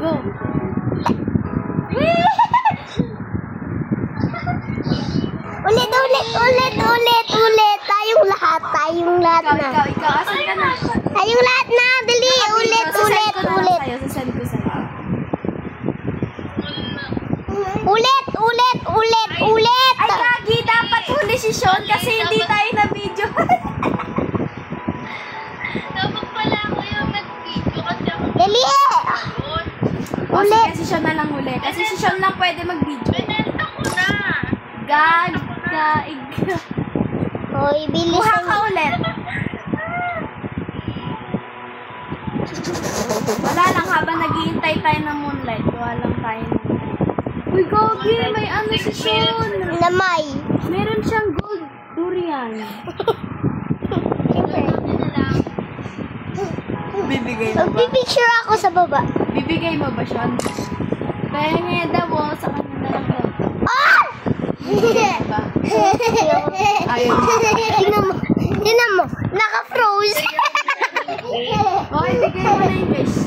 Go. Ulit. Tayong lahat na. Ikaw, asan ka na? Tayong lahat na. Dali, ulit. Sasend ko sa'yo. Ulit. Ay, Gagi, dapat huli si Sean kasi hindi tayo na video. Dapat pala ako yung nag-video kasi ako Dali. Ulit. Kasi si Sean na lang huli. Kasi si Sean lang pwede mag-video. Benenta ko na. Gagaig. Hoy, bilis. Kuha ka ulit. Wala lang habang naghihintay tayo ng moonlight. Kuha lang tayo ng moonlight. Uy, Gagi, may ano si Sean. Namay. Meron siyang gold durian. Bibigay mo ba? Magpipicture ako sa baba. Bibigay mo ba, Sean? Penge daw, sa kanya na lang daw. Ah! Bibigay mo ba? Ayaw mo. Tingnan mo. Naka-froze. Okay, bigay mo na yung fish.